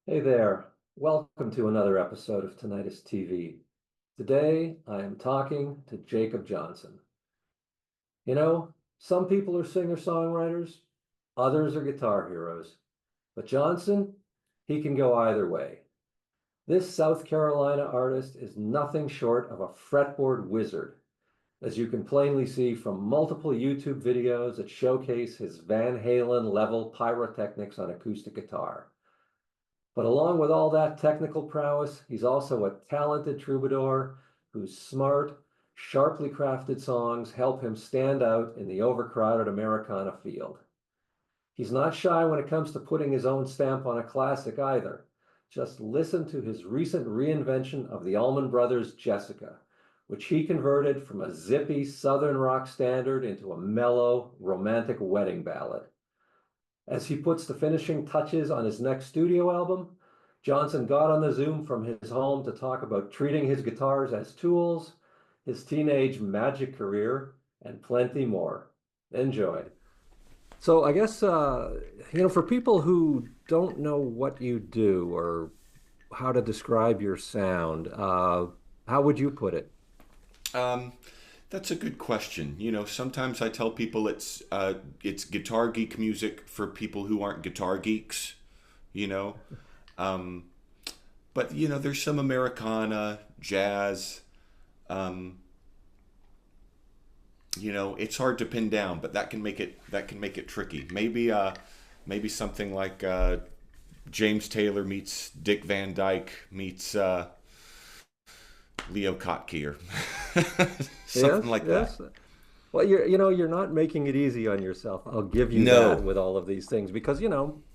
Hey there. Welcome to another episode of Tinnitist TV. Today I am talking to Jacob Johnson. Some people are singer-songwriters, others are guitar heroes. But Johnson, he can go either way. This South Carolina artist is nothing short of a fretboard wizard, as you can plainly see from multiple YouTube videos that showcase his Van Halen-level pyrotechnics on acoustic guitar. But along with all that technical prowess, he's also a talented troubadour whose smart, sharply crafted songs help him stand out in the overcrowded Americana field. He's not shy when it comes to putting his own stamp on a classic either. Just listen to his recent reinvention of the Allman Brothers Jessica, which he converted from a zippy Southern rock standard into a mellow, romantic wedding ballad. As he puts the finishing touches on his next studio album, Johnson got on the Zoom from his home to talk about treating his guitars as tools, his teenage magic career, and plenty more. Enjoy. So I guess for people who don't know what you do or how to describe your sound, how would you put it? Um, that's a good question. Sometimes I tell people it's guitar geek music for people who aren't guitar geeks. You know, um, but there's some Americana, jazz. Um, it's hard to pin down, but that can make it tricky. Maybe something like James Taylor meets Dick Van Dyke meets Leo Kottke or something Yes, like that. yes. Well, you're not making it easy on yourself. I'll give you that No. with all of these things because,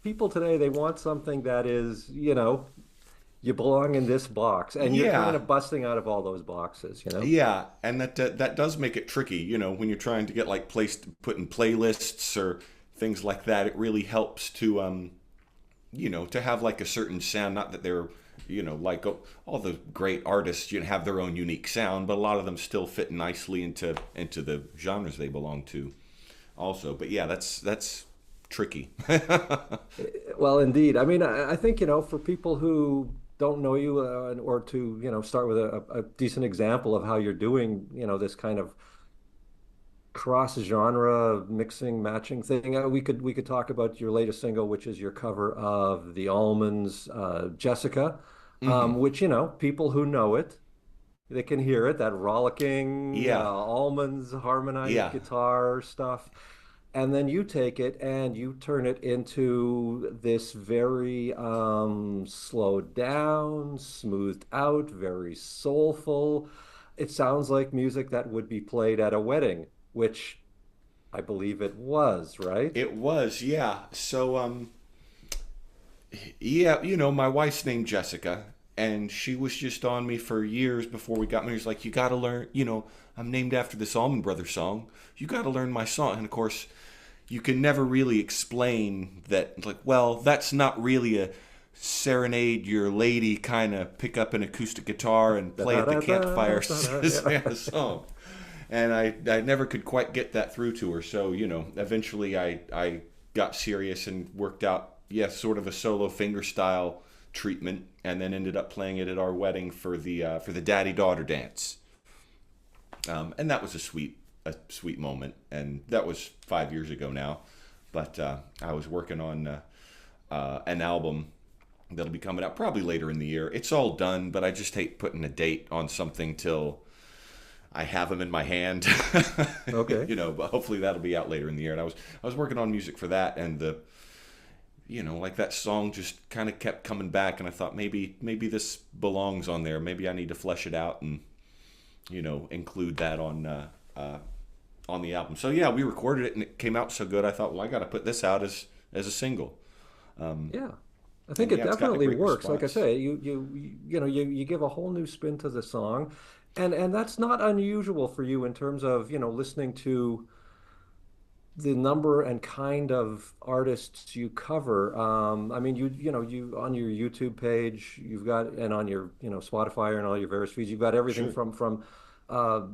people today they want something that is, you belong in this box, and you're kind Yeah. of busting out of all those boxes. Yeah, and that does make it tricky, when you're trying to get like placed put in playlists or things like that. It really helps to have like a certain sound, not that they're, like all the great artists, have their own unique sound, but a lot of them still fit nicely into the genres they belong to also. But yeah, that's tricky. Well, indeed. I mean, I think, for people who don't know you or to, start with a decent example of how you're doing, this kind of cross-genre mixing, matching thing, we could talk about your latest single, which is your cover of the Allman's Jessica, Hmm. which, people who know it, they can hear it, that rollicking Yeah. Allman's harmonized Yeah. guitar stuff. And then you take it and you turn it into this very slowed down, smoothed out, very soulful. It sounds like music that would be played at a wedding, which I believe it was, right? It was, yeah. So yeah, my wife's named Jessica, and she was just on me for years before we got married. She's like, you got to learn, I'm named after this Allman Brothers song. You got to learn my song. And of course, you can never really explain that, like, well, that's not really a serenade your lady kind of pick up an acoustic guitar and Da, play da, at the da, da, campfire da, kind yeah. of song. And I never could quite get that through to her. So, eventually I got serious and worked out, yes, sort of a solo finger style treatment, and then ended up playing it at our wedding for the daddy daughter dance. And that was a sweet moment, and that was 5 years ago now. But I was working on an album that'll be coming out probably later in the year. It's all done, but I just hate putting a date on something till I have them in my hand. Okay. But hopefully that'll be out later in the year. And I was working on music for that, and like that song just kind of kept coming back, and I thought maybe this belongs on there. Maybe I need to flesh it out and include that on the album. So yeah, we recorded it and it came out so good. I thought, well, I got to put this out as a single. Um, Yeah. I think and it yeah, it's gotten a definitely great works. Like I response. say, you give a whole new spin to the song. And that's not unusual for you in terms of, listening to the number and kind of artists you cover. I mean, you on your YouTube page, you've got, and on your, Spotify and all your various feeds, you've got everything Sure. from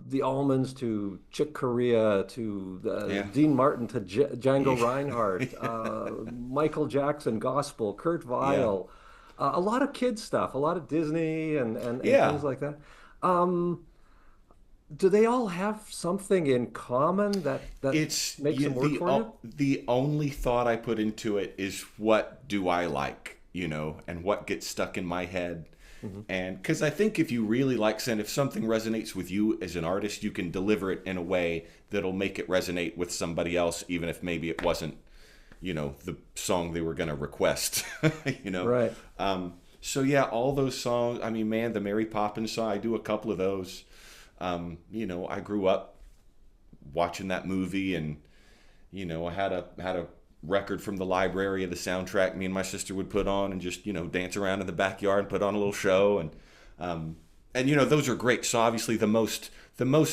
the Almonds to Chick Corea to Yeah. Dean Martin to Django Yeah. Reinhardt, Michael Jackson, gospel, Kurt Yeah. Weill. A lot of kids stuff, a lot of Disney and Yeah, things like that. Um, do they all have something in common that it's makes yeah, them work for you? the only thought I put into it is what do I like, and what gets stuck in my head. Hmm. And because I think if you really like, and if something resonates with you as an artist, you can deliver it in a way that'll make it resonate with somebody else, even if maybe it wasn't, the song they were going to request, you know. Right. So yeah, all those songs. I mean, man, the Mary Poppins song. I do a couple of those. I grew up watching that movie, and I had a record from the library of the soundtrack me and my sister would put on and just dance around in the backyard and put on a little show, and those are great. So obviously the most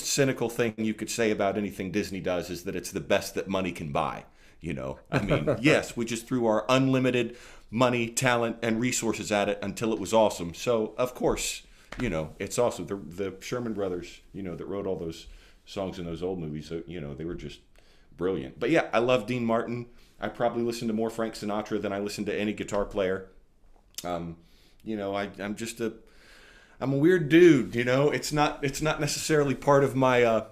cynical thing you could say about anything Disney does is that it's the best that money can buy. I mean, yes, we just threw our unlimited money, talent, and resources at it until it was awesome. So of course, it's awesome. The Sherman Brothers, that wrote all those songs in those old movies, they were just brilliant. But yeah, I love Dean Martin. I probably listen to more Frank Sinatra than I listen to any guitar player. I'm a weird dude. It's not necessarily part of my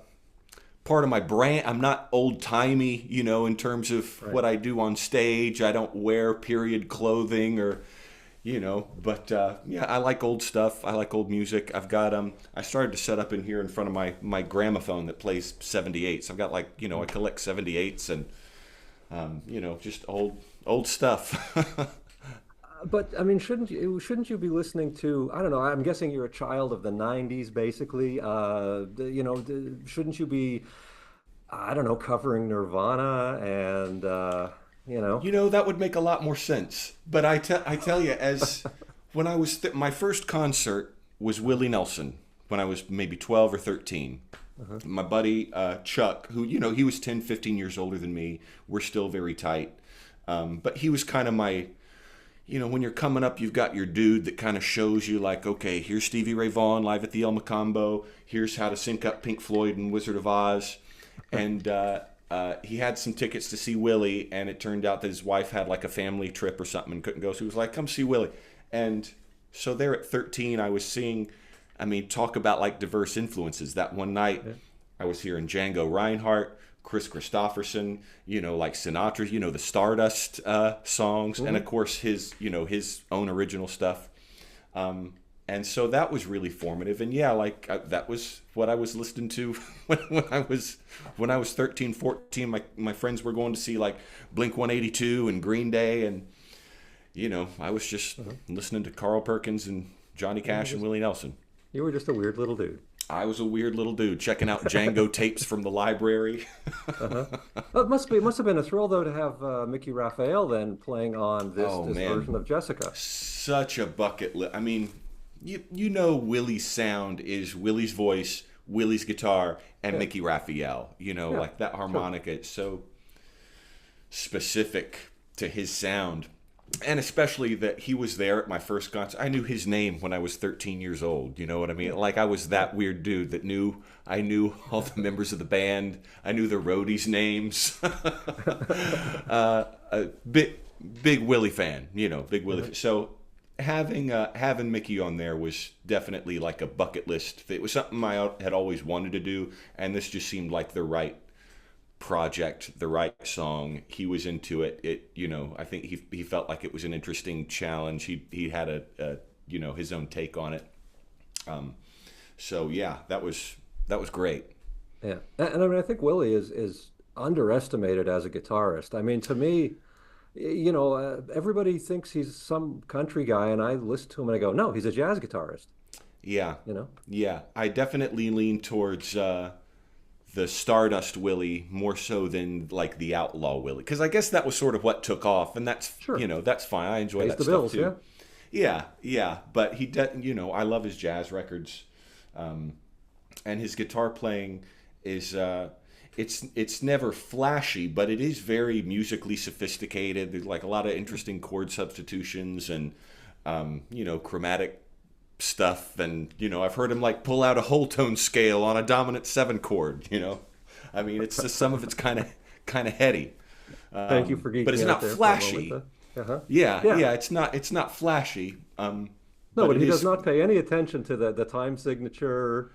brand. I'm not old timey, in terms of Right. what I do on stage. I don't wear period clothing but yeah, I like old stuff. I like old music. I've got I started to set up in here in front of my gramophone that plays 78s. I've got I collect 78s and just old stuff. But I mean, shouldn't you be listening to, I don't know, I'm guessing you're a child of the 90s basically. Shouldn't you be, I don't know, covering Nirvana and That would make a lot more sense. But I tell you, as when I was my first concert was Willie Nelson when I was maybe 12 or 13. Uh-huh. My buddy Chuck, who he was 10, 15 years older than me. We're still very tight. But he was kind of my, when you're coming up, you've got your dude that kind of shows you like, okay, here's Stevie Ray Vaughan live at the El Macambo. Here's how to sync up Pink Floyd and Wizard of Oz. And he had some tickets to see Willie, and it turned out that his wife had like a family trip or something and couldn't go. So he was like, come see Willie. And so there at 13, I was seeing, talk about like diverse influences. That one night, Yeah. I was hearing Django Reinhardt, Chris Christopherson, like Sinatra, the Stardust songs, and of course his own original stuff. And so that was really formative. And yeah, that was what I was listening to when I was 13, 14. My friends were going to see like Blink 182 and Green Day, and I was just listening to Carl Perkins and Johnny Cash and Willie Nelson. You were just a weird little dude. I was a weird little dude checking out Django tapes from the library. Uh-huh. It must have been a thrill though to have Mickey Raphael then playing on this Oh this man, version of Jessica. such a bucket list. Willie's sound is Willie's voice, Willie's guitar, and Yeah. Mickey Raphael. Yeah. Like that Sure. harmonica is so specific to his sound. And especially that he was there at my first concert. I knew his name when I was 13 years old. You know what I mean? Like I was that weird dude that I knew all the members of the band. I knew the roadies' names. A big Willie fan, big Willie. Uh-huh. So having Mickey on there was definitely like a bucket list. It was something I had always wanted to do, and this just seemed like the right project, the right song. He was into it. I think he felt like it was an interesting challenge. He had his own take on it. So yeah, that was great. Yeah, and I mean, I think Willie is underestimated as a guitarist. I mean, to me, everybody thinks he's some country guy, and I listen to him and I go, no, he's a jazz guitarist. Yeah, You know? yeah. I definitely lean towards the Stardust Willie more so than like the Outlaw Willie, because I guess that was sort of what took off, and that's Sure. that's fine. I enjoy Pays that the stuff bills, too. Yeah, yeah. But I love his jazz records, and his guitar playing is it's never flashy, but it is very musically sophisticated. There's like a lot of interesting chord substitutions and chromatic stuff, and I've heard him like pull out a whole tone scale on a dominant 7 chord. It's just some of it's kind of heady, Thank you for but it's geeking out not there for a moment. flashy. Uh-huh. Yeah, Yeah. yeah. It's not flashy. No, But but it he does is. not pay any attention to the time signature.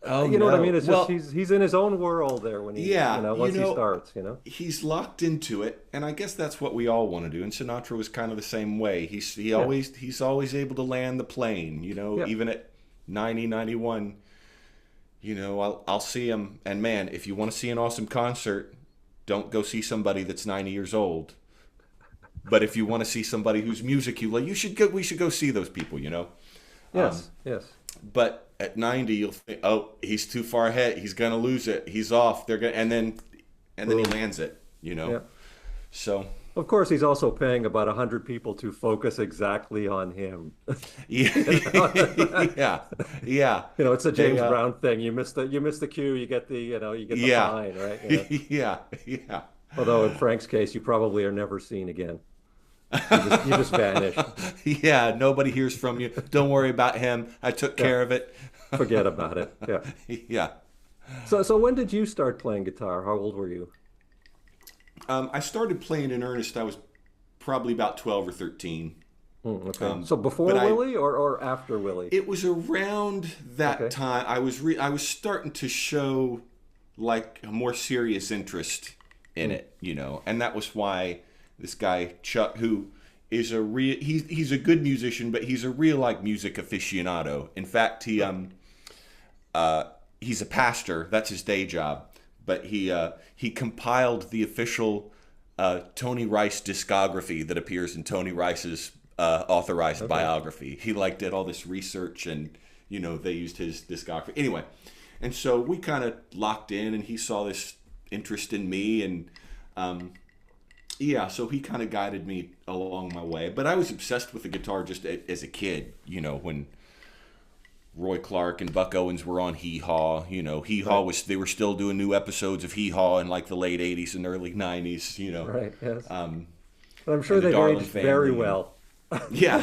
Oh You know what I mean? no. It's just Well, he's in his own world there when he, yeah. once he starts, He's locked into it, and I guess that's what we all want to do. And Sinatra was kind of the same way. Yeah. He's always able to land the plane. Yeah. Even at 90, 91. I'll see him. And man, if you want to see an awesome concert, don't go see somebody that's 90 years old. But if you want to see somebody whose music you like, you should go. We should go see those people. Yes. Yes. But at 90, you'll think, oh, he's too far ahead. He's gonna lose it. He's off. They're gonna, and then he Boom. lands it. Yeah. So Of course, he's also paying about 100 people to focus exactly on him. yeah, yeah, yeah. It's a They, James Brown thing. You miss the cue, you get the yeah, fine, right? yeah, yeah. Although in Frank's case, you probably are never seen again. You just vanish. Yeah, nobody hears from you. Don't worry about him. I took Yeah. care of it. Forget about it. Yeah. Yeah. So when did you start playing guitar? How old were you? I started playing in earnest. I was probably about 12 or 13. Okay. So before but Willie or after Willie? It was around that Okay. time I was starting to show like a more serious interest in it. And that was why this guy Chuck, who is he's a good musician, but he's a real like music aficionado. In fact, he's a pastor. That's his day job. But he compiled the official Tony Rice discography that appears in Tony Rice's authorized biography. He like did all this research, and they used his discography anyway. And so we kind of locked in, and he saw this interest in me, and so he kind of guided me along my way. But I was obsessed with the guitar just as a kid. When Roy Clark and Buck Owens were on Hee Haw. Hee Haw they were still doing new episodes of Hee Haw in like the late 80s and early 90s, Right, yes. But I'm sure and the they've Darling aged very Family. well. Yeah.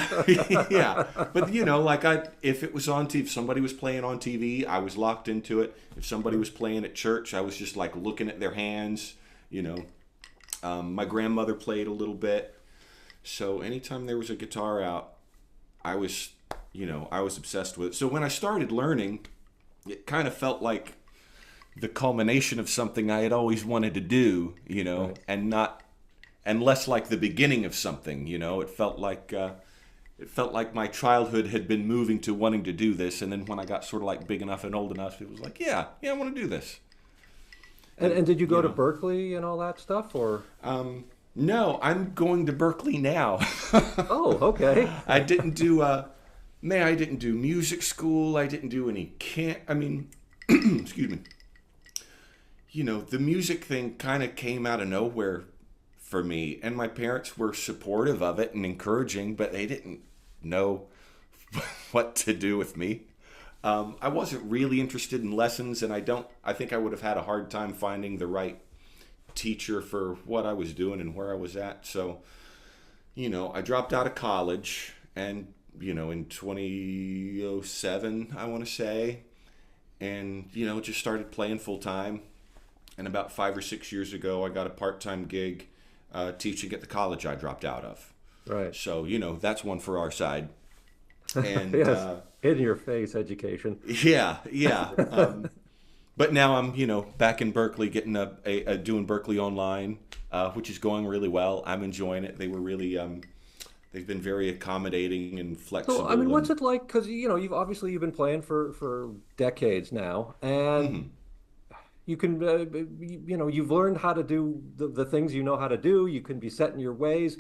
Yeah. But if it was on TV, if somebody was playing on TV, I was locked into it. If somebody was playing at church, I was just like looking at their hands, My grandmother played a little bit. So anytime there was a guitar out, I was obsessed with it. So when I started learning, it kind of felt like the culmination of something I had always wanted to do, Right. and less like the beginning of something, It felt like my childhood had been moving to wanting to do this, and then when I got sort of like big enough and old enough, it was like, yeah, I want to do this. And did you go to Berkeley and all that stuff, or? No, I'm going to Berkeley now. Oh, okay. I didn't do I didn't do music school. I didn't do any excuse me. The music thing kind of came out of nowhere for me, and my parents were supportive of it and encouraging, but they didn't know what to do with me. I wasn't really interested in lessons, and I think I would have had a hard time finding the right teacher for what I was doing and where I was at. So, I dropped out of college, and in 2007, I want to say, and just started playing full time. And about 5 or 6 years ago, I got a part-time gig teaching at the college I dropped out of. Right. So that's one for our side. And Yes. In your face education. yeah. But now I'm back in Berkeley, getting doing Berkeley online, which is going really well. I'm enjoying it. They were really they've been very accommodating and flexible. So, I mean, what's it like? Because, you've been playing for decades now, and you can, you've learned how to do the things you know how to do. You can be set in your ways.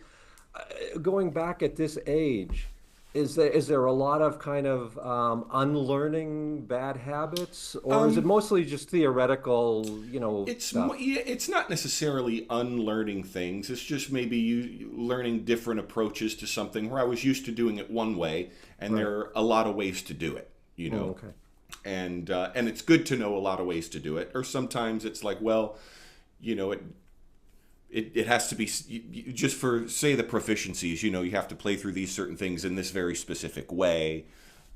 Going back at this age, is there a lot of kind of unlearning bad habits, or is it mostly just theoretical, stuff? It's not necessarily unlearning things. It's just maybe you learning different approaches to something where I was used to doing it one way, and there are a lot of ways to do it. Okay. And it's good to know a lot of ways to do it. Or sometimes it's like, well, it has to be just for, say, the proficiencies. You have to play through these certain things in this very specific way.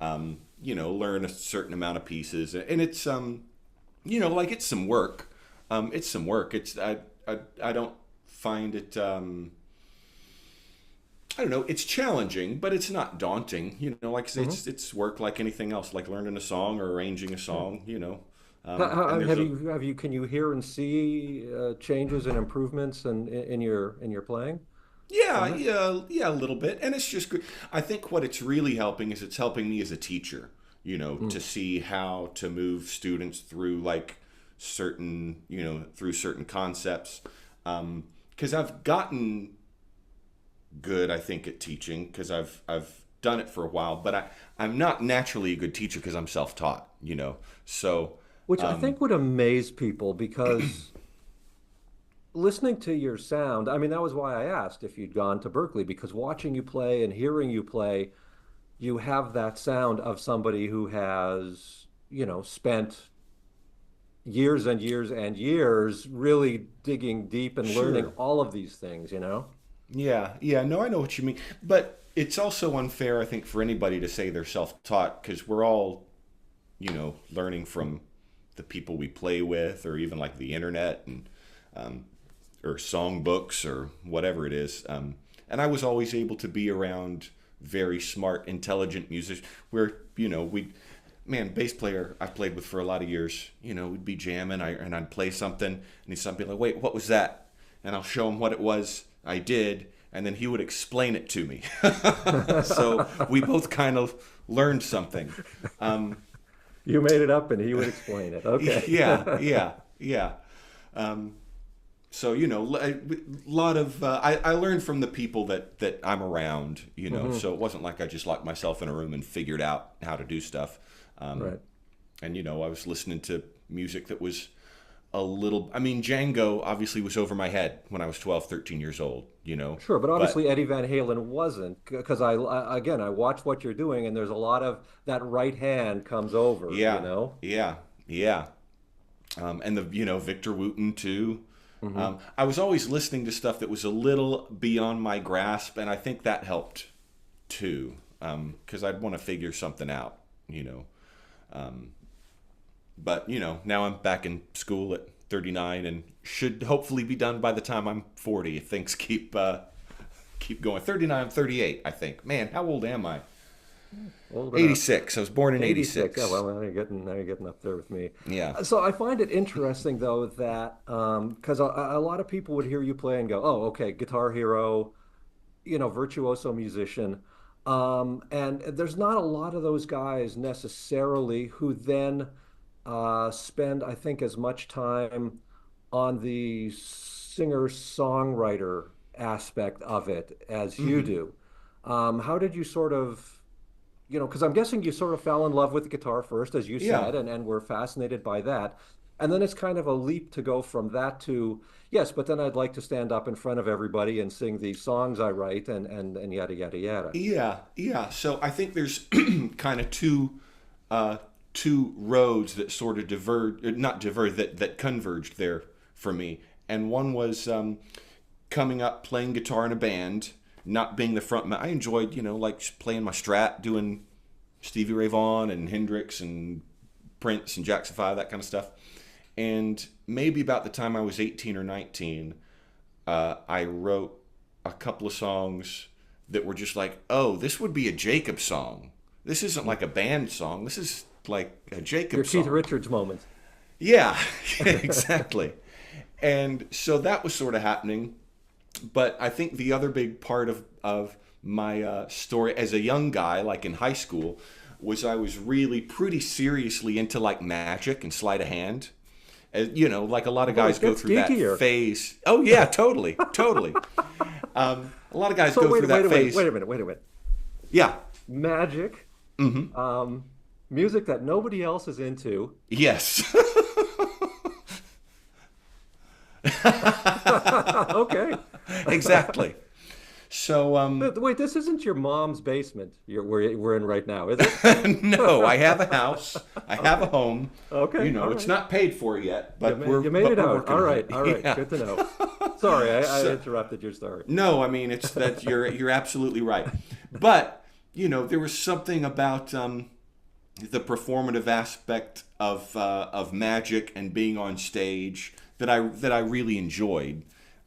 Learn a certain amount of pieces, and it's like it's some work. It's some work. I don't find it. I don't know, it's challenging, but it's not daunting. You know, like I say, Hmm. it's work like anything else, like learning a song or arranging a Yeah. song. You know, and there's Have a you can you hear and see changes and improvements in your playing yeah, from it? yeah, a little bit, and it's just good. I think what it's really helping is it's helping me as a teacher. You know, Mm. to see how to move students through like certain, you know, through certain concepts. Because I've gotten good, I think, at teaching because I've done it for a while, but I'm not naturally a good teacher because I'm self-taught, you know. So, Which I um, think would amaze people because listening to your sound, I mean, that was why I asked if you'd gone to Berkeley, because watching you play and hearing you play, you have that sound of somebody who has, spent years and years and years really digging deep and learning sure, all of these things, you know? yeah, yeah, no, I know what you mean, but it's also unfair, I think, for anybody to say they're self-taught because we're all, you know, learning from the people we play with, or even like the internet and um, or songbooks or whatever it is. And I was always able to be around very smart, intelligent musicians where, you know, man, bass player I've played with for a lot of years, you know, we'd be jamming and I'd play something and he'd be like, wait, what was that? And I'll show him what it was I did. And then he would explain it to me. So we both kind of learned something. Um, You made it up and he would explain it. Okay. yeah, yeah, yeah. Um, so you know, a lot of I learned from the people that I'm around. You know, Hmm. so it wasn't like I just locked myself in a room and figured out how to do stuff. Um, Right. and you know, I was listening to music that was a little. I mean, Django obviously was over my head when I was 12, 13 years old. You know, Sure, but but obviously Eddie Van Halen wasn't because again I watch what you're doing and there's a lot of that right hand comes over, you yeah, know? yeah, yeah. And the you know Victor Wooten too. Hmm. I was always listening to stuff that was a little beyond my grasp, and I think that helped too, because I'd want to figure something out, you know. Um, but you know, now I'm back in school at 39, and should hopefully be done by the time I'm 40 if things keep going. 39, I'm 38, I think. Man, how old am I? Old enough. 86. I was born in 86. Yeah, 86. well, now you're getting up there with me. Yeah. So I find it interesting though that because a lot of people would hear you play and go, "Oh, okay, guitar hero, virtuoso musician." And there's not a lot of those guys necessarily who then spend, I think, as much time on the singer-songwriter aspect of it as you Hmm. do. How did you sort of, because I'm guessing you sort of fell in love with the guitar first, as you Yeah. said, and were fascinated by that. And then it's kind of a leap to go from that to, yes, but then I'd like to stand up in front of everybody and sing these songs I write and yada, yada, yada. Yeah, yeah. So I think there's kind of uh, two roads that sort of diverge, not diverge, that converged there for me. And one was coming up playing guitar in a band, not being the front man. I enjoyed, you know, like playing my Strat, doing Stevie Ray Vaughan and Hendrix and Prince and Jackson 5, that kind of stuff. And maybe about the time I was 18 or 19, I wrote a couple of songs that were just like, oh, this would be a Jacob song. This isn't like a band song. This is like a Your Jacob Keith song. Richards moment. Yeah, exactly. And so that was sort of happening. But I think the other big part of my story as a young guy, like in high school, was I was really pretty seriously into like magic and sleight of hand. You know, like a lot of Oh, guys it go gets through that geekier. phase. Oh yeah, totally, totally. A lot of guys So go through that phase. wait a minute. Yeah. Magic, Hmm. um, music that nobody else is into. Yes. Okay. Exactly. So Wait, this isn't your mom's basement we're in right now, is it? no, I have a house. I have a home. You Okay, know, all it's right. not paid for yet, but You made it we're out. working on it. All right. Yeah. Good to know. Sorry, I So, interrupted your story. no, I mean it's that you're absolutely right. But, you know, there was something about the performative aspect of magic and being on stage that I really enjoyed.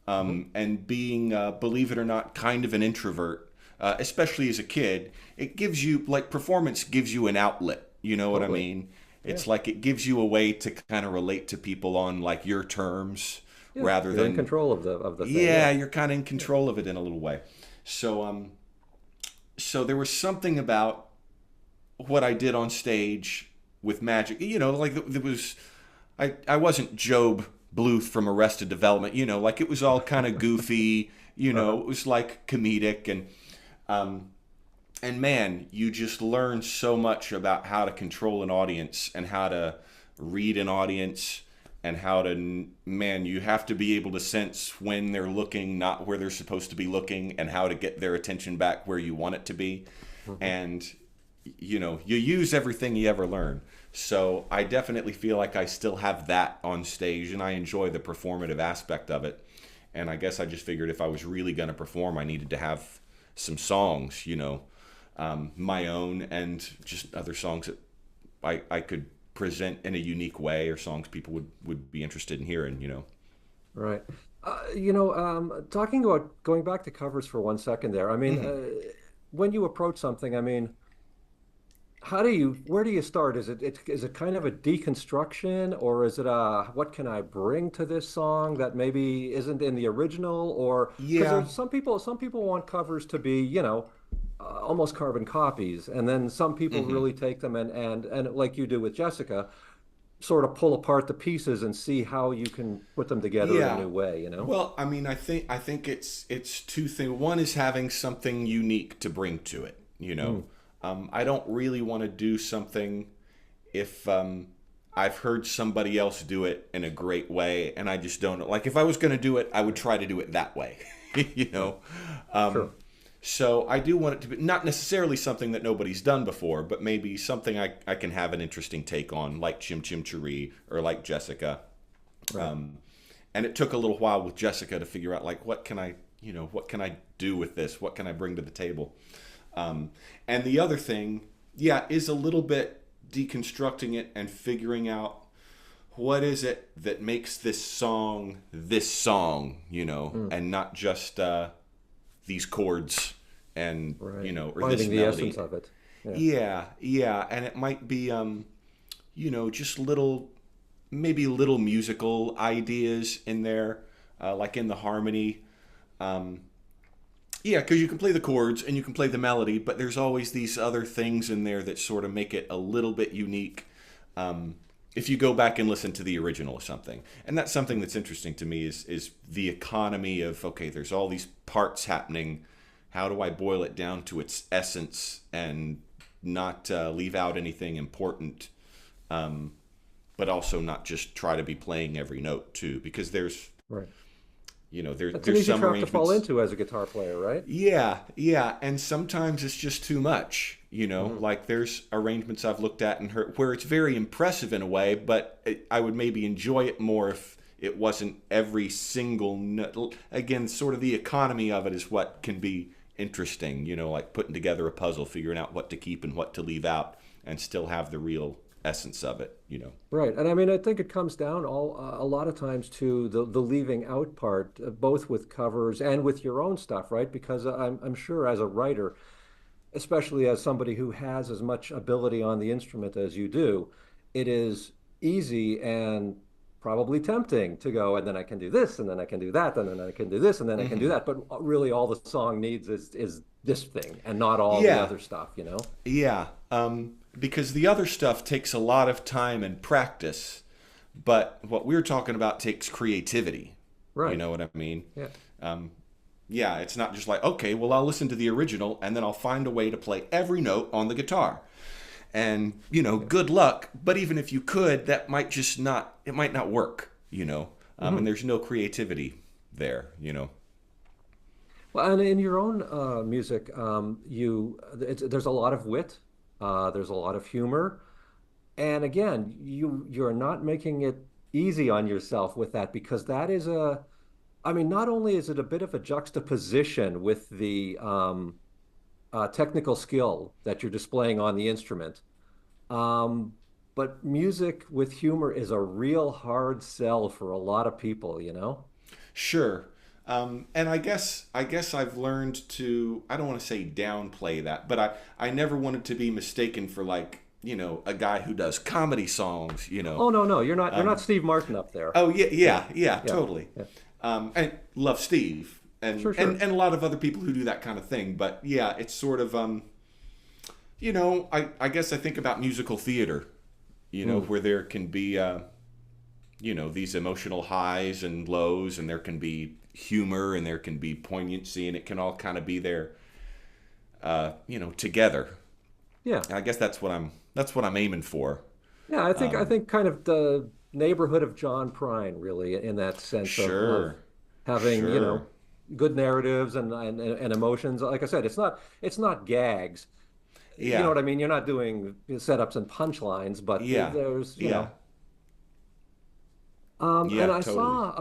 Hmm. And being, believe it or not, kind of an introvert. especially as a kid, it gives you, like, performance gives you an outlet. You know what I Totally. mean? Yeah. It's like it gives you a way to kind of relate to people on like your terms Yeah. rather You're in than, control of the thing. yeah, Yeah. you're kind of in Yeah. control of it in a little way. So so there was something about what I did on stage with magic. You know, like there was, I wasn't Job Bluth from Arrested Development. You know, like it was all kind of goofy. You know, Uh-huh. it was like comedic, um, and man, you just learn so much about how to control an audience and how to read an audience and how to, man, you have to be able to sense when they're looking not where they're supposed to be looking and how to get their attention back where you want it to be. Mhm. And you know, you use everything you ever learn. So I definitely feel like I still have that on stage and I enjoy the performative aspect of it. And I guess I just figured if I was really going to perform, I needed to have some songs, you know, my own and just other songs that I could present in a unique way or songs people would be interested in hearing, you know. Right. Talking about going back to covers for 1 second there. I mean, Hmm. when you approach something, I mean, where do you start? Is it kind of a deconstruction, or is it what can I bring to this song that maybe isn't in the original? Or because Yeah. there's some people want covers to be, almost carbon copies, and then some people Hmm. really take them and like you do with Jessica, sort of pull apart the pieces and see how you can put them together in a Yeah. new way, you know? Well, I mean, I think it's two things. One is having something unique to bring to it. You know, Mm, I don't really want to do something if I've heard somebody else do it in a great way, and I just don't like. If I was going to do it, I would try to do it that way. You right. know, um, Sure. so I do want it to be not necessarily something that nobody's done before, but maybe something I can have an interesting take on, like Chim Chim Cheree or like Jessica. Right. Um, and it took a little while with Jessica to figure out like what can I, you know, what can I do with this? What can I bring to the table? Um, and the other thing, yeah, is a little bit deconstructing it and figuring out what is it that makes this song, you know, Mm, and not just these chords and right. you know or this Finding the essence melody. of it. Yeah. Yeah, yeah, and it might be you know, just maybe little musical ideas in there, like in the harmony. Um, yeah, because you can play the chords and you can play the melody, but there's always these other things in there that sort of make it a little bit unique. Um, if you go back and listen to the original or something, and that's something that's interesting to me is the economy of okay, there's all these parts happening. How do I boil it down to its essence and not leave out anything important? Um, but also not just try to be playing every note too, because there's Right. you know That's an there's easy some trap to fall arrangements. into as a guitar player, right? Yeah, yeah, and sometimes it's just too much. You know, Hmm. like there's arrangements I've looked at and heard where it's very impressive in a way, but I would maybe enjoy it more if it wasn't every single note. Again, sort of the economy of it is what can be interesting. You know, like putting together a puzzle, figuring out what to keep and what to leave out, and still have the real essence of it. You know. Right. And I mean, I think it comes down a lot of times to the leaving out part, both with covers and with your own stuff, right? Because I'm sure as a writer, especially as somebody who has as much ability on the instrument as you do, it is easy and probably tempting to go, and then I can do this, and then I can do that, and then I can do this, and then I can do Hmm. that. But really, all the song needs is this thing and not all the Yeah, other stuff, you know? yeah. Because the other stuff takes a lot of time and practice, but what we're talking about takes creativity. You Right. know what I mean? Yeah. Um, yeah, it's not just like, okay, well, I'll listen to the original and then I'll find a way to play every note on the guitar. And, you know, Yeah. good luck. But even if you could, that might just not, it might not work, you know? And Mhm. there's no creativity there, you know? Well, and in your own music, there's a lot of wit, there's a lot of humor, and again, you're not making it easy on yourself with that because that is I mean, not only is it a bit of a juxtaposition with the technical skill that you're displaying on the instrument, um, but music with humor is a real hard sell for a lot of people, you know? Sure. And I guess I've learned to, I don't want to say downplay that, but I never wanted to be mistaken for like, a guy who does comedy songs, Oh no, no, you're not Steve Martin up there. Oh yeah, Yeah, yeah, yeah, yeah, totally. yeah. And love Steve and, Sure, and sure. and a lot of other people who do that kind of thing. But yeah, it's sort of I guess I think about musical theater, Mm, where there can be these emotional highs and lows, and there can be humor and there can be poignancy, and it can all kind of be there, together. yeah, And I guess that's what I'm aiming for. yeah. I Um, think kind of the neighborhood of John Prine, really, in that sense of sure, having, sure, good narratives and emotions. Like I said, it's not gags. You know yeah, what I mean? You're not doing setups and punchlines, but yeah, there's, yeah, and yeah, totally.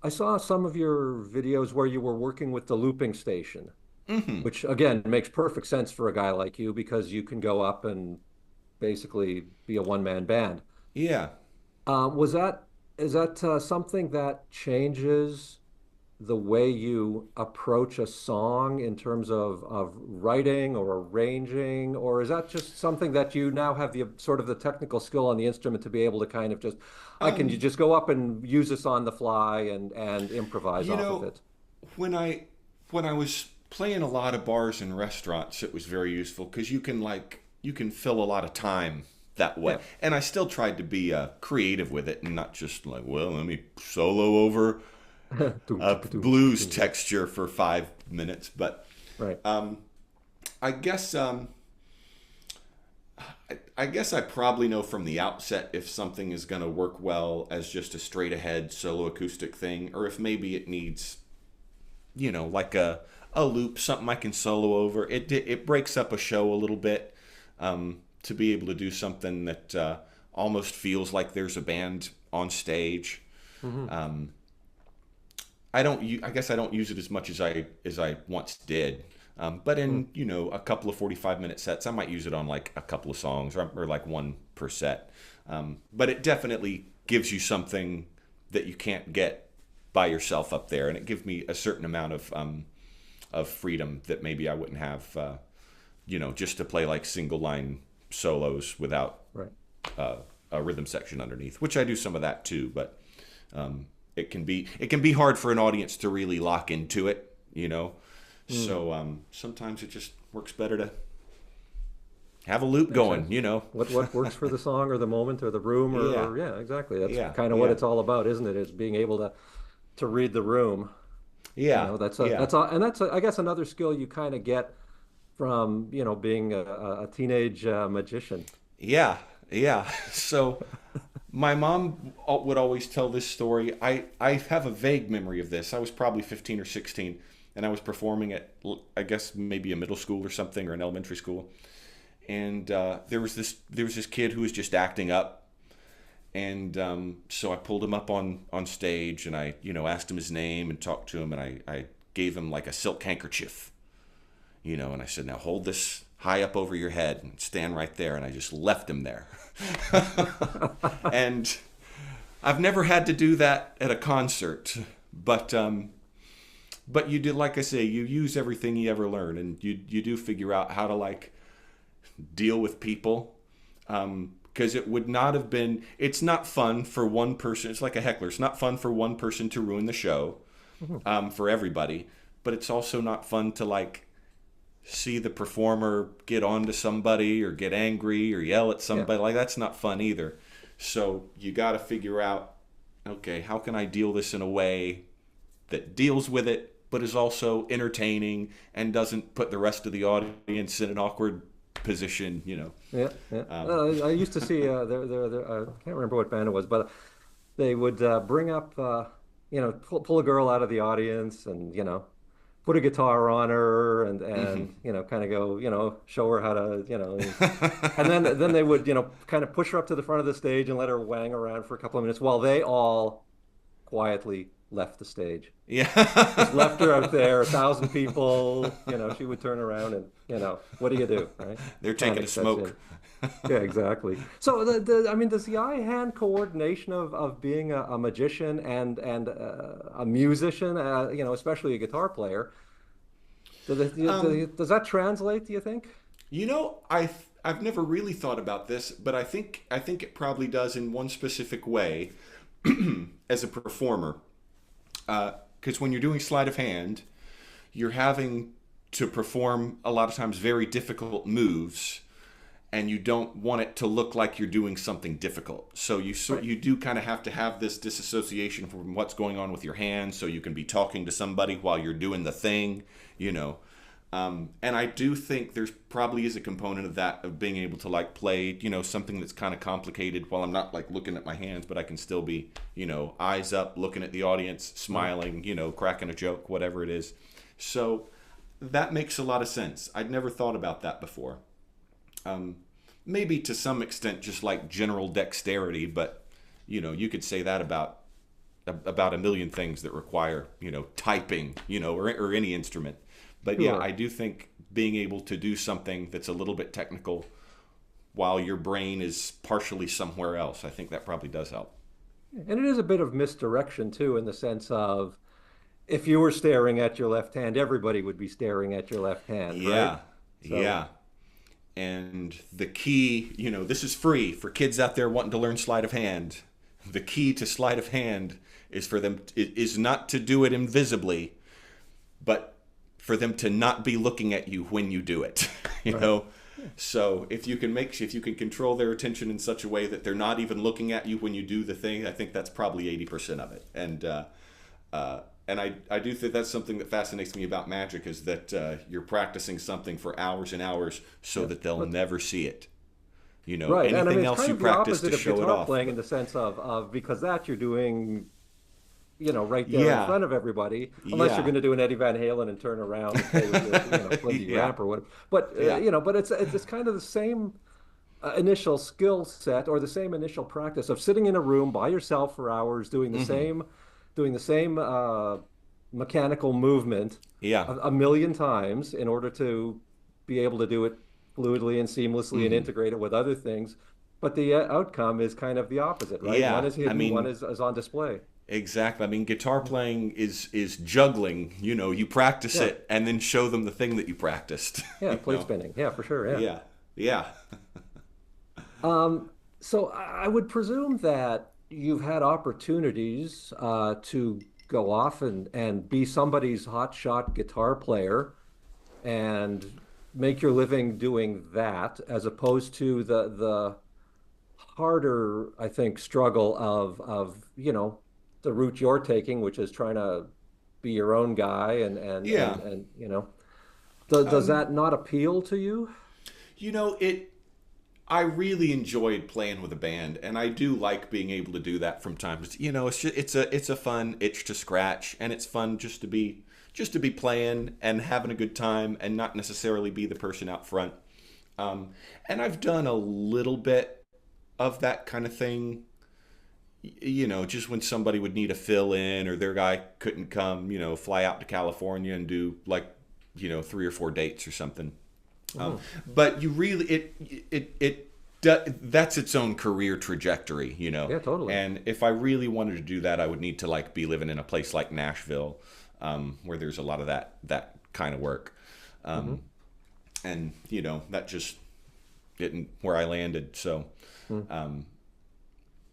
I saw some of your videos where you were working with the looping station, Hmm. which again makes perfect sense for a guy like you because you can go up and basically be a one-man band. Yeah. Was that is that something that changes the way you approach a song in terms of writing or arranging, or is that just something that you now have the sort of the technical skill on the instrument to be able to kind of just, I can you Um, just go up and use this on the fly and improvise you off of know, it? when I was playing a lot of bars and restaurants, it was very useful because you can fill a lot of time that way. Yeah. And I still tried to be creative with it and not just like, well, let me solo over Doom, a chicka, doom, chicka, blues doom, yeah. texture for 5 minutes. But Right. I guess I guess I probably know from the outset if something is going to work well as just a straight ahead solo acoustic thing, or if maybe it needs like a loop, something I can solo over. It breaks up a show a little bit, to be able to do something that almost feels like there's a band on stage. Hmm. Um, I guess I don't use it as much as I once did. But in a couple of 45-minute sets, I might use it on like a couple of songs or like one per set. But it definitely gives you something that you can't get by yourself up there, and it gives me a certain amount of freedom that maybe I wouldn't have, just to play like single line solos without Right. uh, a rhythm section underneath, which I do some of that too. But it can be hard for an audience to really lock into it. Mm. So sometimes it just works better to have a loop Makes going. sense. What works for the song or the moment or the room Yeah, or yeah, exactly. That's yeah, kind of what yeah, it's all about, isn't it? It's being able to read the room. yeah, yeah, That's I guess another skill you kind of get from, being a teenage magician. yeah, yeah. So my mom would always tell this story. I have a vague memory of this. I was probably 15 or 16, and I was performing at, I guess, maybe a middle school or something, or an elementary school. And there was this kid who was just acting up, and so I pulled him up on stage, and I asked him his name and talked to him, and I gave him like a silk handkerchief, and I said, now hold this high up over your head and stand right there, and I just left him there. And I've never had to do that at a concert, but you did, like I say, you use everything you ever learn, and you do figure out how to like deal with people. Because it would not have been, it's not fun for one person. It's like a heckler. It's not fun for one person to ruin the show, Mhm. for everybody. But it's also not fun to like see the performer get on to somebody or get angry or yell at Yeah. somebody. Like that's not fun either. So you got to figure out, okay, how can I deal this in a way that deals with it, but is also entertaining and doesn't put the rest of the audience in an awkward position. Yeah, yeah. Um, I used to see I can't remember what band it was, but they would bring up pull a girl out of the audience and put a guitar on her mhm. and kind of go show her how to and then they would kind of push her up to the front of the stage and let her wang around for a couple of minutes while they all quietly left the stage. Yeah. Just left her out there, 1,000 people, she would turn around and, what do you do, right? They're taking Panic a sets smoke. in. Yeah, exactly. So I mean, does the eye-hand coordination of being a magician and a musician, especially a guitar player, Um, does that translate, do you think? I've never really thought about this, but I think it probably does in one specific way as a performer. Because when you're doing sleight of hand, you're having to perform a lot of times very difficult moves, and you don't want it to look like you're doing something difficult. So Right. you do kind of have to have this disassociation from what's going on with your hands, so you can be talking to somebody while you're doing the thing, you know. And I do think there's probably is a component of that, of being able to like play, something that's kind of complicated while I'm not like looking at my hands, but I can still be, eyes up, looking at the audience, smiling, cracking a joke, whatever it is. So that makes a lot of sense. I'd never thought about that before. Maybe to some extent just like general dexterity, but you could say that about a million things that require, typing, or any instrument. But yeah, Sure. I do think being able to do something that's a little bit technical while your brain is partially somewhere else, I think that probably does help. And it is a bit of misdirection too, in the sense of if you were staring at your left hand, everybody would be staring at your left hand, right? Yeah, So, yeah. And the key, this is free for kids out there wanting to learn sleight of hand. The key to sleight of hand is for them is not to do it invisibly, but for them to not be looking at you when you do it. you right. know. So if you can control their attention in such a way that they're not even looking at you when you do the thing, I think that's probably 80% of it. And I do think that's something that fascinates me about magic, is that you're practicing something for hours and hours so Yeah. that they'll But never see it. right. And I mean, Anything it's else kind you of the practice to opposite of show it guitar off. playing in the sense of because that you're doing, right there in Yeah, front of everybody, unless you're yeah, going to do an Eddie Van Halen and turn around and play with your, flimsy yeah, ramp or whatever. But, yeah. but it's kind of the same initial skill set or the same initial practice of sitting in a room by yourself for hours Hmm. doing the same mechanical movement Yeah. a million times in order to be able to do it fluidly and seamlessly and Hmm. integrate it with other things. But the outcome is kind of the opposite, right? One Yeah. is hidden, one is on display. Exactly. I mean, guitar playing is juggling. You practice Yeah, it and then show them the thing that you practiced. yeah, you plate know. spinning. Yeah, for sure. Yeah. Yeah. Yeah. So I would presume that you've had opportunities to go off and be somebody's hotshot guitar player and make your living doing that, as opposed to the harder, I think, struggle of the route you're taking, which is trying to be your own guy Yeah. and does Um, that not appeal to you? it. I really enjoyed playing with a band, and I do like being able to do that from time to. It's a fun itch to scratch, and it's fun just to be playing and having a good time, and not necessarily be the person out front. And I've done a little bit of that kind of thing. Just when somebody would need a fill in, or their guy couldn't come, fly out to California and do like, 3 or 4 dates or something. Um, Oh, but you really that's its own career trajectory. yeah, totally. And if I really wanted to do that, I would need to like be living in a place like Nashville, where there's a lot of that kind of work. Hmm. Um, and that just isn't where I landed. So, um,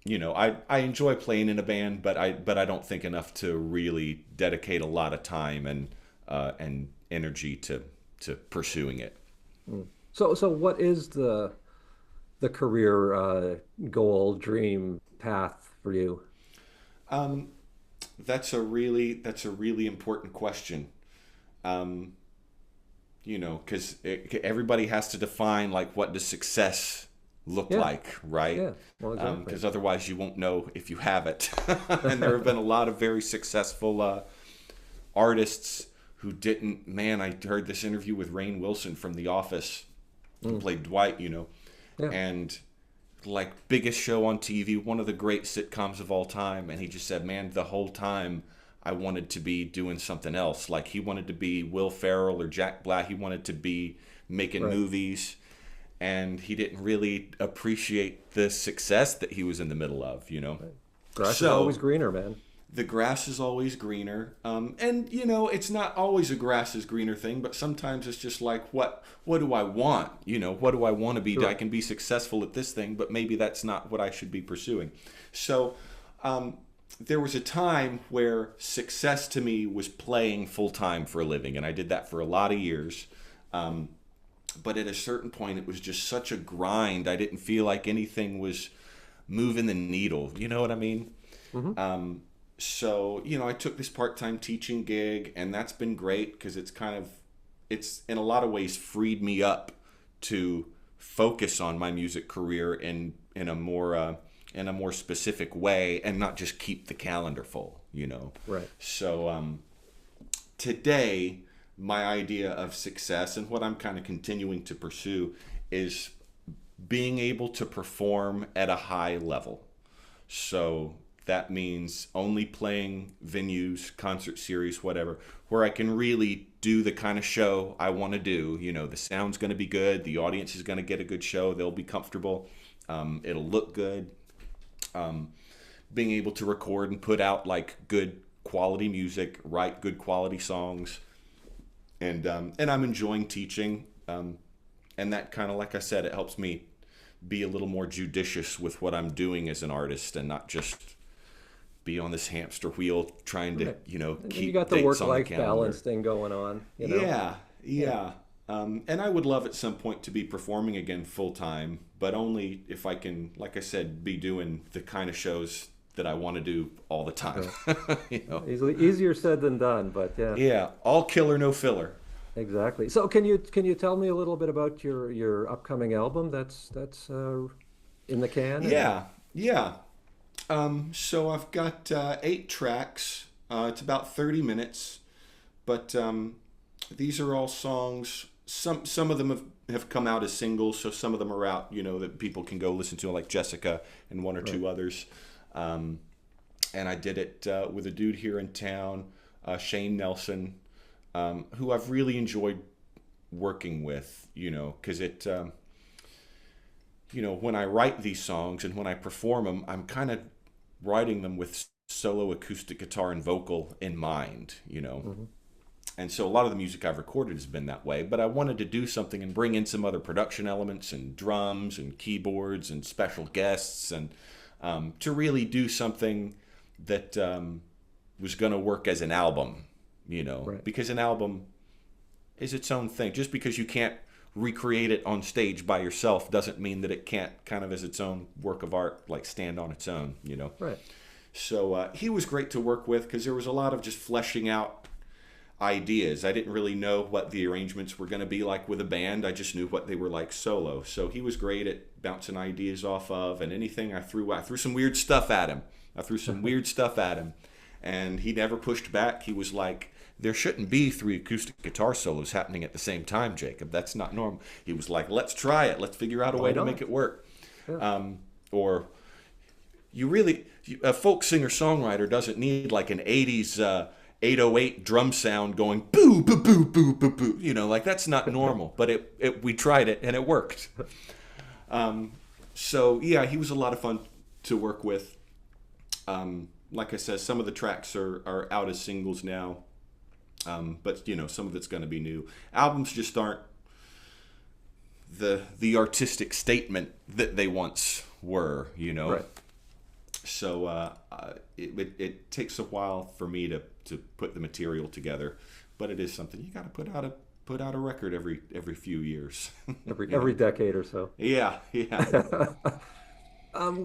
I enjoy playing in a band, but I don't think enough to really dedicate a lot of time and energy to pursuing it. So what is the career goal, dream path for you? Um, that's a really important question. Um, because everybody has to define like what does success look Yeah, like, right? yeah. Well, exactly. Because otherwise you won't know if you have it. And there have been a lot of very successful artists who didn't. Man, I heard this interview with Rainn Wilson from The Office, who Mm, played Dwight, yeah. and like biggest show on TV, one of the great sitcoms of all time, and he just said, "Man, the whole time I wanted to be doing something else. Like he wanted to be Will Ferrell or Jack Black. He wanted to be making movies, and he didn't really appreciate the success that he was in the middle of, you know. Right. Grass is always greener, man. The grass is always greener. And, you know, it's not always a grass is greener thing, but sometimes it's just like, what do I want? You know, what do I want to be? Sure. I can be successful at this thing, but maybe that's not what I should be pursuing. So there was a time where success to me was playing full-time for a living, and I did that for a lot of years. But at a certain point, it was just such a grind. I didn't feel like anything was moving the needle. You know what I mean? Mm-hmm. So, you know, I took this part-time teaching gig, and that's been great because it's in a lot of ways freed me up to focus on my music career in a more specific way and not just keep the calendar full, you know? Right. So today, my idea of success and what I'm kind of continuing to pursue is being able to perform at a high level. So that means only playing venues, concert series, whatever, where I can really do the kind of show I want to do. You know, the sound's going to be good. The audience is going to get a good show. They'll be comfortable. It'll look good. Being able to record and put out like good quality music, write good quality songs. And I'm enjoying teaching. And that kind of, like I said, it helps me be a little more judicious with what I'm doing as an artist and not just be on this hamster wheel trying to, you know, keep you got the dates on the work-life calendar. balance thing going on, you know? Yeah. And I would love at some point to be performing again full-time, but only if I can, like I said, be doing the kind of shows that I want to do all the time. You know? Easier said than done, but yeah. Yeah, all killer, no filler. Exactly. So can you tell me a little bit about your upcoming album that's in the can? Yeah. So I've got 8 tracks. It's about 30 minutes, but these are all songs. Some of them have come out as singles, so some of them are out, you know, that people can go listen to, like Jessica and one or two others. And I did it with a dude here in town, Shane Nelson, who I've really enjoyed working with, you know, because it, you know, when I write these songs and when I perform them, I'm kind of writing them with solo acoustic guitar and vocal in mind, you know. Mm-hmm. And so a lot of the music I've recorded has been that way, but I wanted to do something and bring in some other production elements and drums and keyboards and special guests and to really do something that was going to work as an album, you know, because an album is its own thing. Just because you can't recreate it on stage by yourself doesn't mean that it can't kind of as its own work of art, like stand on its own, you know. Right. So he was great to work with because there was a lot of just fleshing out ideas. I didn't really know what the arrangements were going to be like with a band. I just knew what they were like solo. So he was great at bouncing ideas off of, and anything I threw some weird stuff at him. And he never pushed back. He was like, there shouldn't be 3 acoustic guitar solos happening at the same time, Jacob. That's not normal. He was like, let's try it. Let's figure out a way to make it work. Yeah. Or a folk singer-songwriter doesn't need like an 80s 808 drum sound going boo, boo, boo, boo, boo, boo. You know, like that's not normal. But we tried it and it worked. So, yeah, he was a lot of fun to work with. Like I said, some of the tracks are out as singles now. But, you know, some of it's going to be new. Albums just aren't the artistic statement that they once were, you know. Right. So it takes a while for me to put the material together, but it is something you got to put out a record every few years. every decade or so. Yeah.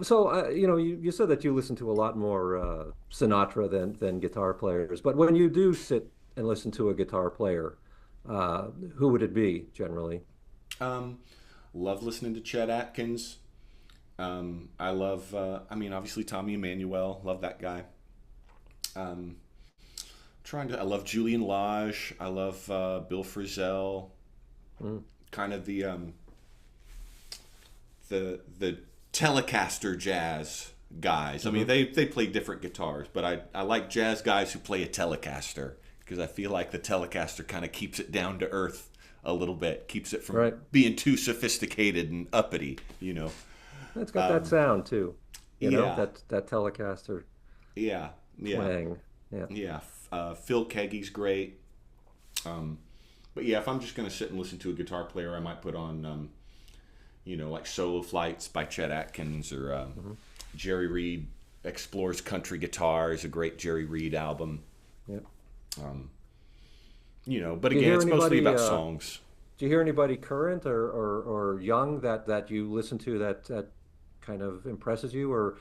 So you know, you said that you listen to a lot more Sinatra than guitar players, but when you do sit and listen to a guitar player, who would it be generally? Love listening to Chet Atkins. I love, obviously Tommy Emmanuel. Love that guy. I love Julian Lage. I love Bill Frisell. Kind of the Telecaster jazz guys. I mean, they play different guitars, but I like jazz guys who play a Telecaster, because I feel like the Telecaster kind of keeps it down to earth a little bit, keeps it from being too sophisticated and uppity, you know. It's got that sound too, you know, Yeah, that Telecaster yeah, yeah, twang. Yeah. yeah. Phil Keaggy's great. But yeah, if I'm just going to sit and listen to a guitar player, I might put on, you know, like Solo Flights by Chet Atkins, or Jerry Reed Explores Country Guitar is a great Jerry Reed album. Yep. You know, but Do you again, hear it's mostly anybody? about songs. Do you hear anybody current or young that you listen to that kind of impresses you? Or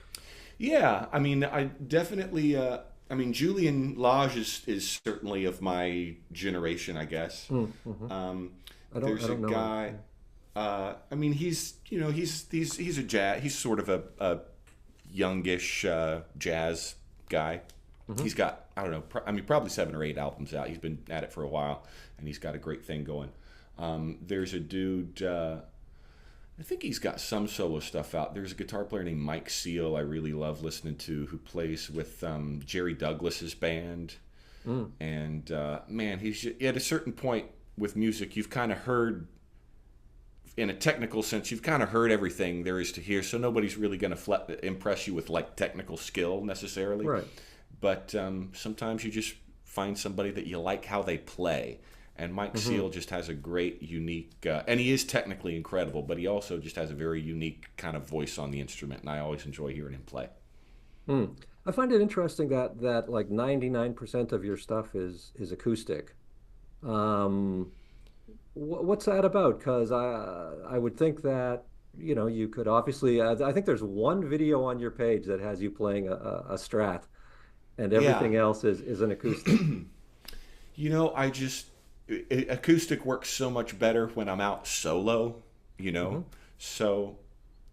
Yeah, I mean, I definitely. I mean, Julian Lage is certainly of my generation, I guess. mm-hmm. There's I a don't know guy. him. I mean, he's a jazz. He's sort of a youngish jazz guy. He's got, I don't know. I mean, probably 7 or 8 albums out. He's been at it for a while, and he's got a great thing going. There's a dude. I think he's got some solo stuff out. There's a guitar player named Mike Seal I really love listening to, who plays with Jerry Douglas's band. And man, he's at a certain point with music, you've kind of heard, in a technical sense, you've kind of heard everything there is to hear. So nobody's really going to impress you with like technical skill necessarily. Right. But sometimes you just find somebody that you like how they play. And Mike Seal just has a great, unique, and he is technically incredible, but he also just has a very unique kind of voice on the instrument, and I always enjoy hearing him play. I find it interesting that like 99% of your stuff is acoustic. What's that about? Because I would think that, you know, you could obviously, I think there's one video on your page that has you playing a Strat, and Yeah. everything else is an acoustic. You know, acoustic works so much better when I'm out solo, you know? So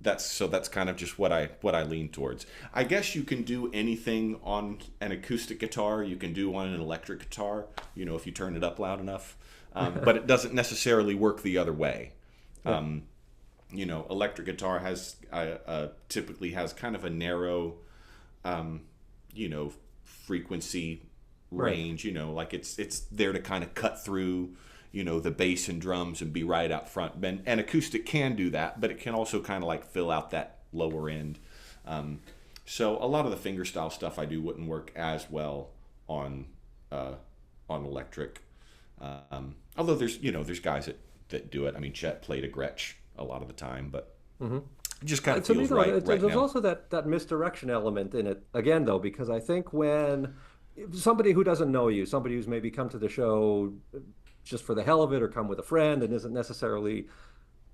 that's kind of just what I lean towards. I guess you can do anything on an acoustic guitar you can do on an electric guitar, you know, if you turn it up loud enough. But it doesn't necessarily work the other way. Yeah. You know, electric guitar has typically has kind of a narrow, you know, frequency range. You know, like it's there to kind of cut through, you know, the bass and drums and be right out front. And acoustic can do that, but it can also kind of like fill out that lower end. So a lot of the fingerstyle stuff I do wouldn't work as well on electric. Although there's guys that do it. I mean, Chet played a Gretsch a lot of the time, but it just kind of To me, feels though, right there's now. also that misdirection element in it again, though, because I think when somebody who doesn't know you, somebody who's maybe come to the show just for the hell of it or come with a friend and isn't necessarily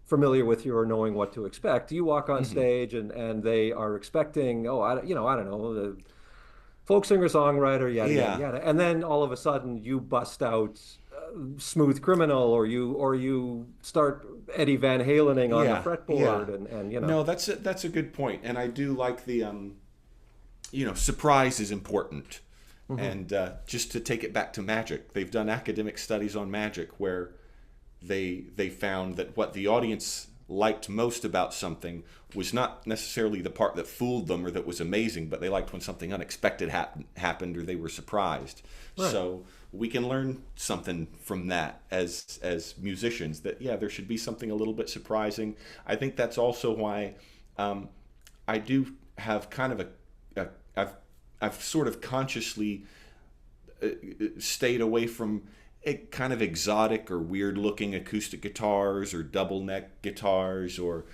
familiar with you or knowing what to expect, you walk on stage and they are expecting, oh, I don't know, the folk singer-songwriter, yada, yada, Yeah, yada. And then all of a sudden you bust out Smooth Criminal, or you start Eddie Van Halening on the yeah, yeah. fretboard, and you know. No, that's a good point, and I do like the you know, surprise is important. And just to take it back to magic, they've done academic studies on magic where they found that what the audience liked most about something was not necessarily the part that fooled them or that was amazing, but they liked when something unexpected happened or they were surprised. Right. So we can learn something from that as musicians, that yeah, there should be something a little bit surprising. I think that's also why I do have kind of I've sort of consciously stayed away from kind of exotic or weird looking acoustic guitars or double neck guitars, or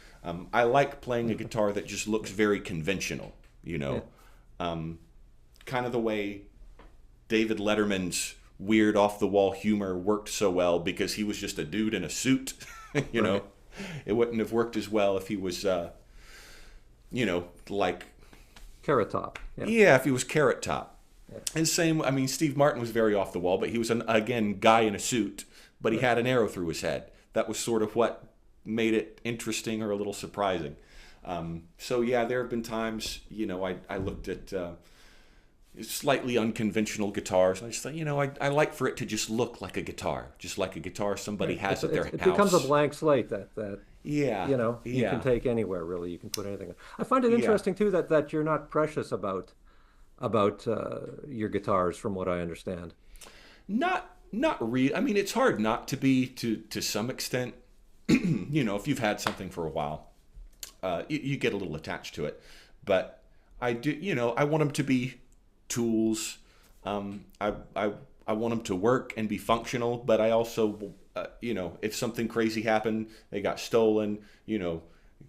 I like playing a guitar that just looks very conventional, you know. Kind of the way David Letterman's weird off the wall humor worked so well because he was just a dude in a suit. You know, it wouldn't have worked as well if he was you know, like Carrot Top. Yeah. yeah, if he was Carrot Top. And same, I mean, Steve Martin was very off the wall, but he was, again, guy in a suit, but he had an arrow through his head. That was sort of what made it interesting or a little surprising. So, yeah, there have been times, you know, I looked at slightly unconventional guitars, and I just thought, you know, I like for it to just look like a guitar, just like a guitar somebody has at their It house. becomes a blank slate that Yeah, You can yeah, take anywhere really. You can put anything. I find it yeah. interesting too that you're not precious about your guitars, from what I understand. Not real. I mean, it's hard not to be to some extent. If you've had something for a while, you get a little attached to it. But I do, I want them to be tools. I want them to work and be functional. But I also, if something crazy happened, they got stolen,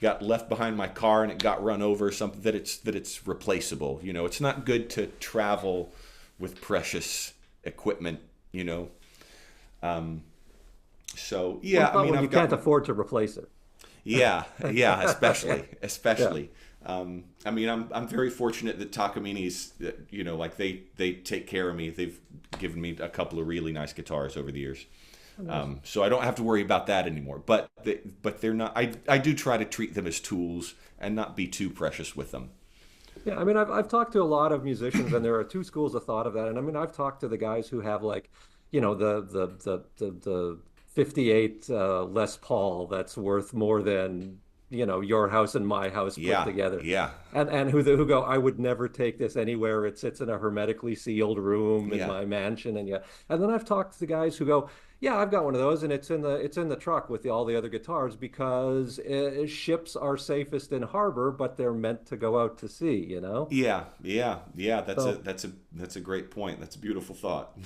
got left behind my car and it got run over, something that it's replaceable. It's not good to travel with precious equipment. You know, um, so Well, yeah, I not mean, when you I've got can't afford to replace it. yeah, yeah, especially, Yeah. especially. I mean, I'm very fortunate that Takamini's, like they take care of me. They've given me a couple of really nice guitars over the years, Nice. so I don't have to worry about that anymore. But they're not. I do try to treat them as tools and not be too precious with them. Yeah, I mean, I've talked to a lot of musicians, and there are two schools of thought of that. And I mean, I've talked to the guys who have like, the 58 Les Paul that's worth more than your house and my house put Yeah, together, yeah, and who go, I would never take this anywhere. It sits in a hermetically sealed room in yeah, my mansion, and yeah. And then I've talked to the guys who go, yeah, I've got one of those, and it's in the truck with all the other guitars because ships are safest in harbor, but they're meant to go out to sea. yeah, yeah, yeah. That's a So that's a that's a great point. That's a beautiful thought.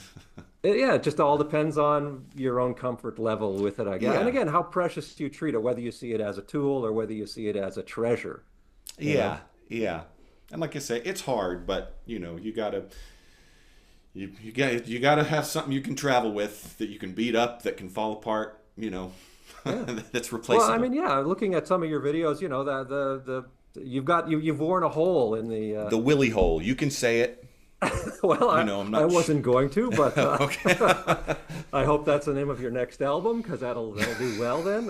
yeah, it just all depends on your own comfort level with it, I guess. And Yeah, again, how precious you treat it, whether you see it as a tool or whether you see it as a treasure, you know? yeah, yeah. And like I say, it's hard, but you gotta have something you can travel with that you can beat up, that can fall apart, Yeah. that's Well, I replaceable. mean, yeah, looking at some of your videos, that you've worn a hole in the The willy hole, you can say it. well, I'm I not wasn't going to, but okay. I hope that's the name of your next album because that'll do well then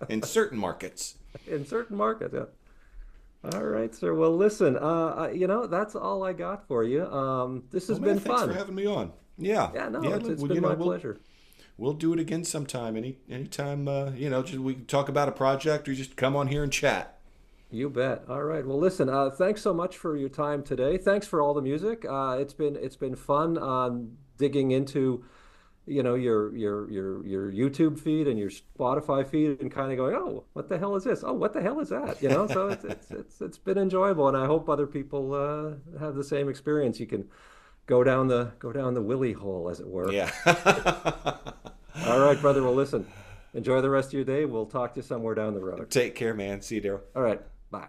In certain markets. in certain markets. Yeah. All right, sir. Well, listen, that's all I got for you. This Well, has man, been thanks for fun. having me on. Yeah, Yeah, no, yeah. it's Well, been my pleasure. we'll do it again sometime. Anytime. Just we can talk about a project or just come on here and chat. You bet. All right. Well, listen, thanks so much for your time today. Thanks for all the music. It's been fun digging into, your YouTube feed and your Spotify feed and kind of going, oh, what the hell is this? Oh, what the hell is that? So it's been enjoyable, and I hope other people have the same experience. You can go down the willy hole, as it were. Yeah. All right, brother. Well, listen, enjoy the rest of your day. We'll talk to you somewhere down the road. Take care, man. See you, Daryl. All right. Bye.